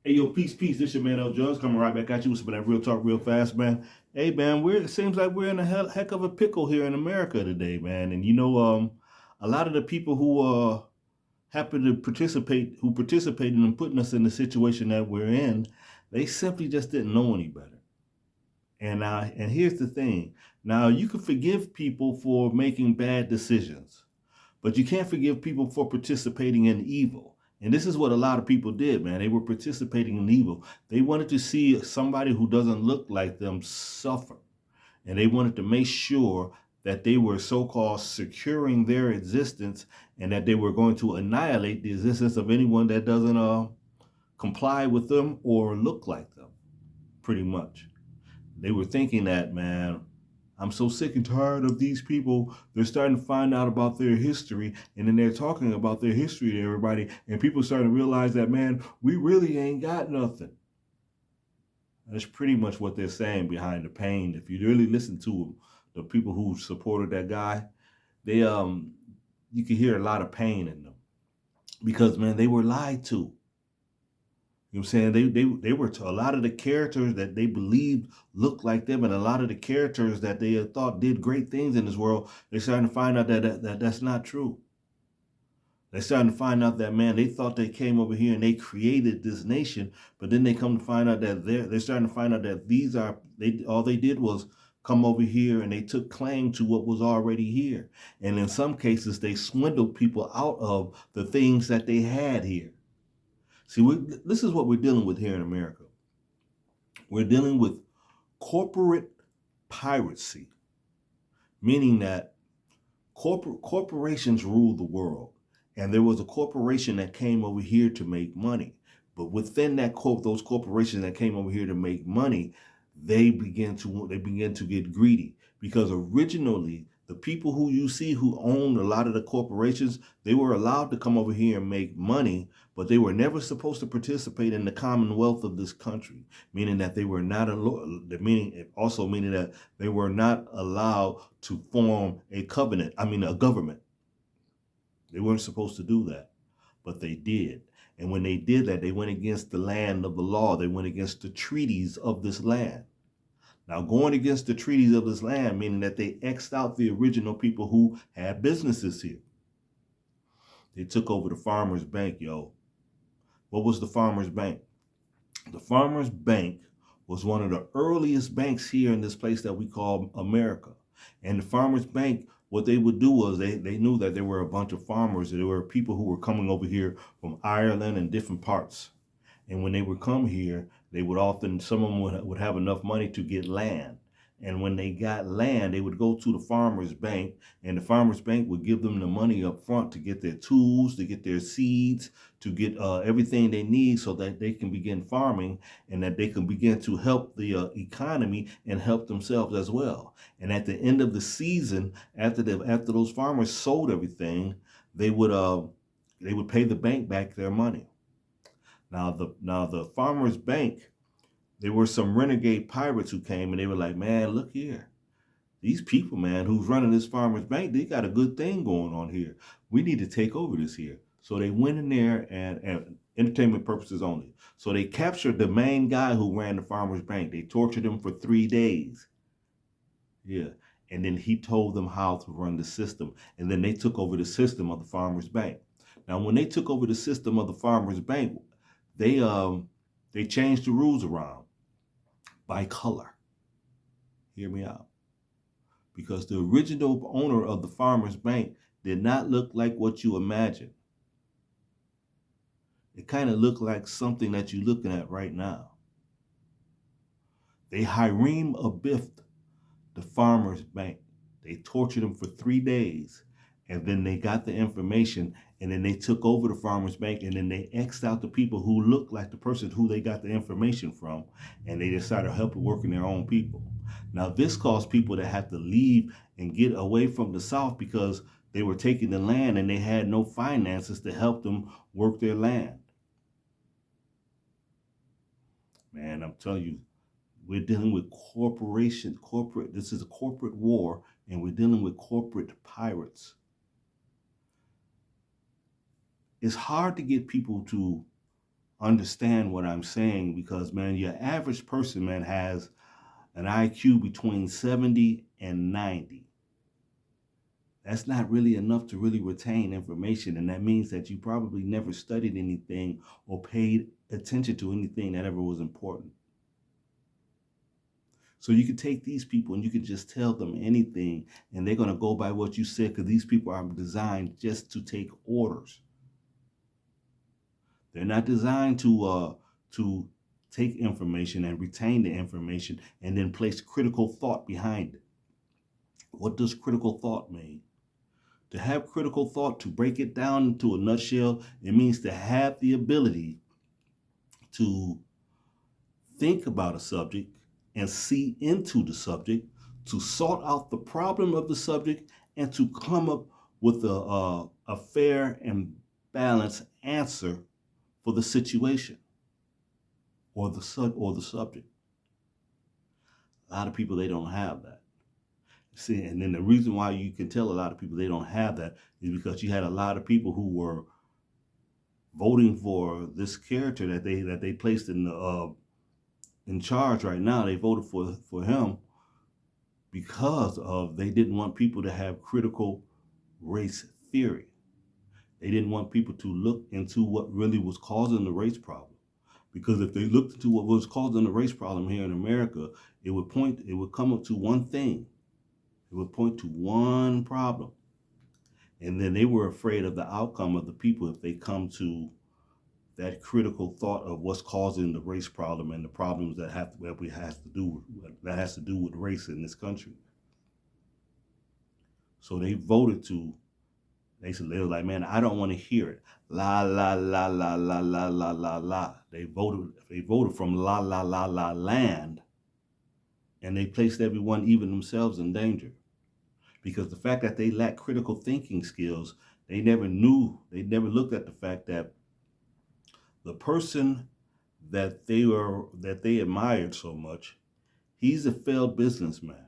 Hey, yo, peace, peace. This your man El.Judge coming right back at you with some of that real talk real fast, man. Hey, man, it seems like we're in a heck of a pickle here in America today, man. And a lot of the people who happen to who participated in putting us in the situation that we're in, they simply just didn't know any better. And here's the thing. Now you can forgive people for making bad decisions, but you can't forgive people for participating in evil. And this is what a lot of people did, man. They were participating in evil. They wanted to see somebody who doesn't look like them suffer. And they wanted to make sure that they were so-called securing their existence and that they were going to annihilate the existence of anyone that doesn't comply with them or look like them, pretty much. They were thinking that, man, I'm so sick and tired of these people. They're starting to find out about their history, and then they're talking about their history to everybody, and people starting to realize that, man, we really ain't got nothing. That's pretty much what they're saying behind the pain. If you really listen to them, the people who supported that guy, they you can hear a lot of pain in them because, man, they were lied to. You know what I'm saying? They were a lot of the characters that they believed looked like them, and a lot of the characters that they thought did great things in this world. They're starting to find out that that's not true. They're starting to find out that, man, they thought they came over here and they created this nation, but then they come to find out that they're starting to find out that they all they did was come over here and they took claim to what was already here, and in some cases they swindled people out of the things that they had here. See, this is what we're dealing with here in America. We're dealing with corporate piracy, meaning that corporations rule the world. And there was a corporation that came over here to make money. But within those corporations that came over here to make money, they begin to get greedy because originally the people who you see who owned a lot of the corporations, they were allowed to come over here and make money, but they were never supposed to participate in the commonwealth of this country, meaning that they were not meaning that they were not allowed to form a government. They weren't supposed to do that, but they did. And when they did that, they went against the land of the law. They went against the treaties of this land. Now, going against the treaties of this land, meaning that they X'd out the original people who had businesses here. They took over the Farmers Bank, yo. What was the Farmers Bank? The Farmers Bank was one of the earliest banks here in this place that we call America. And the Farmers Bank, what they would do was they knew that there were a bunch of farmers, there were people who were coming over here from Ireland and different parts. And when they would come here, they would often, some of them would have enough money to get land. And when they got land, they would go to the farmer's bank, and the farmer's bank would give them the money up front to get their tools, to get their seeds, to get everything they need so that they can begin farming and that they can begin to help the economy and help themselves as well. And at the end of the season, after those farmers sold everything, they would pay the bank back their money. Now the farmers bank, there were some renegade pirates who came and they were like, man, look here. These people, man, who's running this farmers bank, they got a good thing going on here. We need to take over this here. So they went in there and entertainment purposes only. So they captured the main guy who ran the farmers bank. They tortured him for 3 days. Yeah. And then he told them how to run the system. And then they took over the system of the farmers bank. Now, when they took over the system of the farmers bank, they they changed the rules around by color. Hear me out. Because the original owner of the farmers bank did not look like what you imagine. It kind of looked like something that you're looking at right now. They Hiram Abiff the farmers bank. They tortured him for 3 days, and then they got the information, and then they took over the farmers bank, and then they X'd out the people who looked like the person who they got the information from, and they decided to help working their own people. Now this caused people to have to leave and get away from the South because they were taking the land and they had no finances to help them work their land. Man, I'm telling you, we're dealing with this is a corporate war, and we're dealing with corporate pirates. It's hard to get people to understand what I'm saying, because, man, your average person, man, has an IQ between 70 and 90. That's not really enough to really retain information. And that means that you probably never studied anything or paid attention to anything that ever was important. So you can take these people and you can just tell them anything, and they're going to go by what you said, because these people are designed just to take orders. They're not designed to take information and retain the information and then place critical thought behind it. What does critical thought mean? To have critical thought, to break it down into a nutshell, it means to have the ability to think about a subject and see into the subject, to sort out the problem of the subject, and to come up with a fair and balanced answer for the situation or the subject. A lot of people, they don't have that. See, and then the reason why you can tell a lot of people they don't have that is because you had a lot of people who were voting for this character that they placed in charge right now. They voted for him because of they didn't want people to have critical race theory. They didn't want people to look into what really was causing the race problem. Because if they looked into what was causing the race problem here in America, it would come up to one thing. It would point to one problem. And then they were afraid of the outcome of the people if they come to that critical thought of what's causing the race problem and the problems that has to do with race in this country. So they voted to. They were like, man, I don't want to hear it. La la la la la la la la la. They voted from la la la la land, and they placed everyone, even themselves, in danger. Because the fact that they lack critical thinking skills, they never looked at the fact that the person that they admired so much, he's a failed businessman.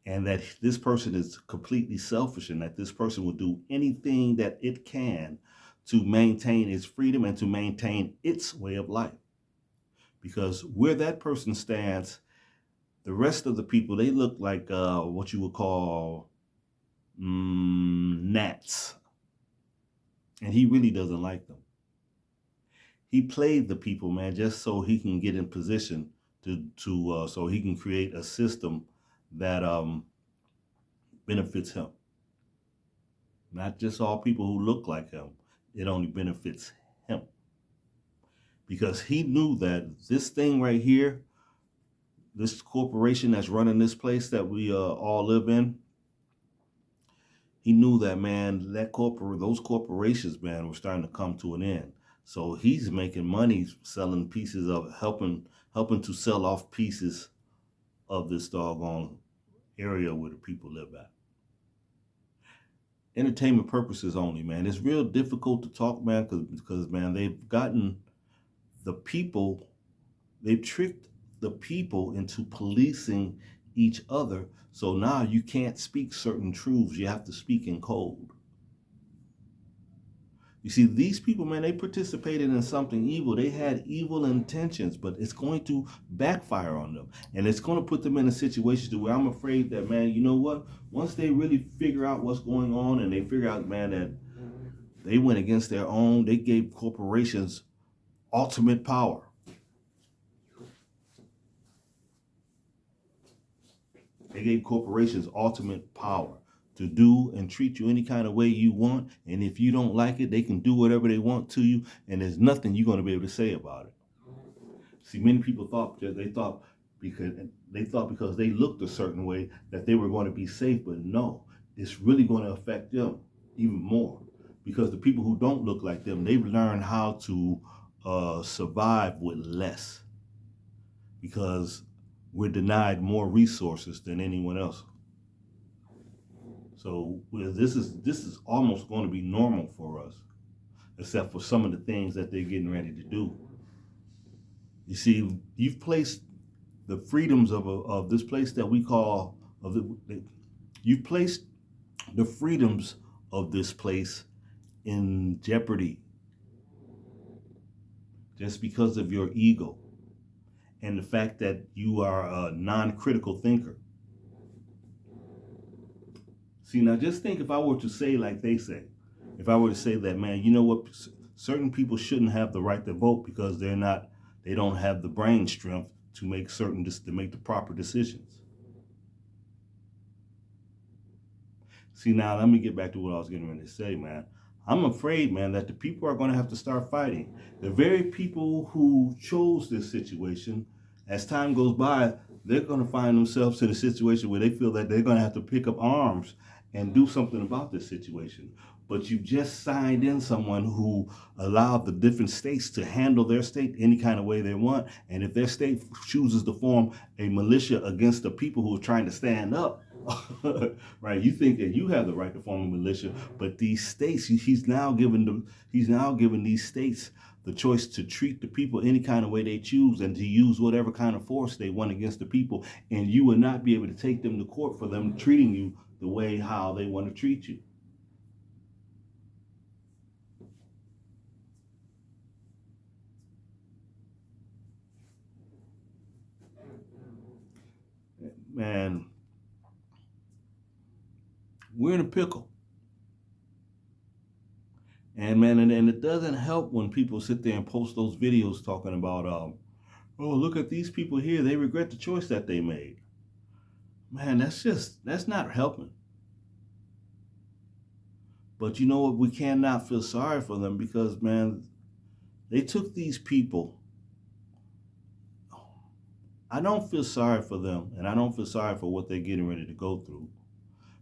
And that this person is completely selfish, and that this person will do anything that it can to maintain its freedom and to maintain its way of life. Because where that person stands, the rest of the people, they look like what you would call gnats. And he really doesn't like them. He played the people, man, just so he can get in position so he can create a system that benefits him. Not just all people who look like him. It only benefits him. Because he knew that this thing right here, this corporation that's running this place that we all live in, he knew that, man, those corporations, man, were starting to come to an end. So he's making money selling pieces of helping to sell off pieces of this doggone area where the people live at. Entertainment purposes only, man. It's real difficult to talk, man, because man, they've tricked the people into policing each other. So now you can't speak certain truths. You have to speak in code. You see, these people, man, they participated in something evil. They had evil intentions, but it's going to backfire on them. And it's going to put them in a situation to where I'm afraid that, man, you know what? Once they really figure out what's going on and they figure out, man, that they went against their own, they gave corporations ultimate power. They gave corporations ultimate power to do and treat you any kind of way you want. And if you don't like it, they can do whatever they want to you. And there's nothing you're going to be able to say about it. See, many people thought because they looked a certain way that they were going to be safe. But no, it's really going to affect them even more. Because the people who don't look like them, they've learned how to survive with less. Because we're denied more resources than anyone else. So this is almost going to be normal for us, except for some of the things that they're getting ready to do. You see, you've placed the freedoms of this place that we call you've placed the freedoms of this place in jeopardy. just because of your ego and the fact that you are a non-critical thinker. See, now just think if I were to say like they say, if I were to say that, man, you know what, certain people shouldn't have the right to vote because they don't have the brain strength to make to make the proper decisions. See, now let me get back to what I was getting ready to say, man. I'm afraid, man, that the people are going to have to start fighting. The very people who chose this situation, as time goes by, they're going to find themselves in a situation where they feel that they're going to have to pick up arms and do something about this situation. But you just signed in someone who allowed the different states to handle their state any kind of way they want. And if their state chooses to form a militia against the people who are trying to stand up, right? You think that you have the right to form a militia, but these states, he's now given these states the choice to treat the people any kind of way they choose and to use whatever kind of force they want against the people, and you will not be able to take them to court for them treating you the way how they want to treat you. Man, we're in a pickle. And man, and it doesn't help when people sit there and post those videos talking about, oh, look at these people here. They regret the choice that they made. Man, that's not helping. But you know what? We cannot feel sorry for them because, man, they took these people. I don't feel sorry for them, and I don't feel sorry for what they're getting ready to go through.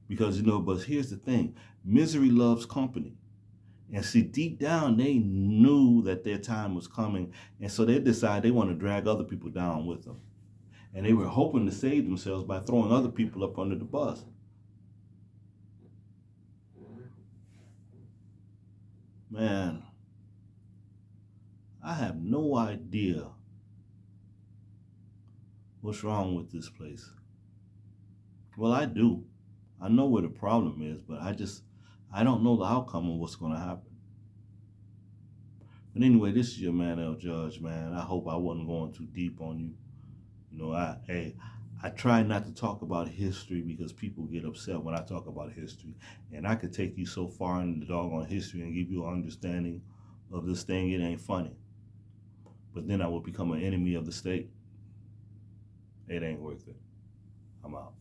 Because, but here's the thing. Misery loves company. And see, deep down, they knew that their time was coming. And so they decided they want to drag other people down with them. And they were hoping to save themselves by throwing other people up under the bus. Man, I have no idea what's wrong with this place. Well, I do. I know where the problem is, but I don't know the outcome of what's going to happen. But anyway, this is your man, El.Judge, man. I hope I wasn't going too deep on you. I try not to talk about history because people get upset when I talk about history. And I could take you so far into the doggone history and give you an understanding of this thing, it ain't funny. But then I will become an enemy of the state. It ain't worth it. I'm out.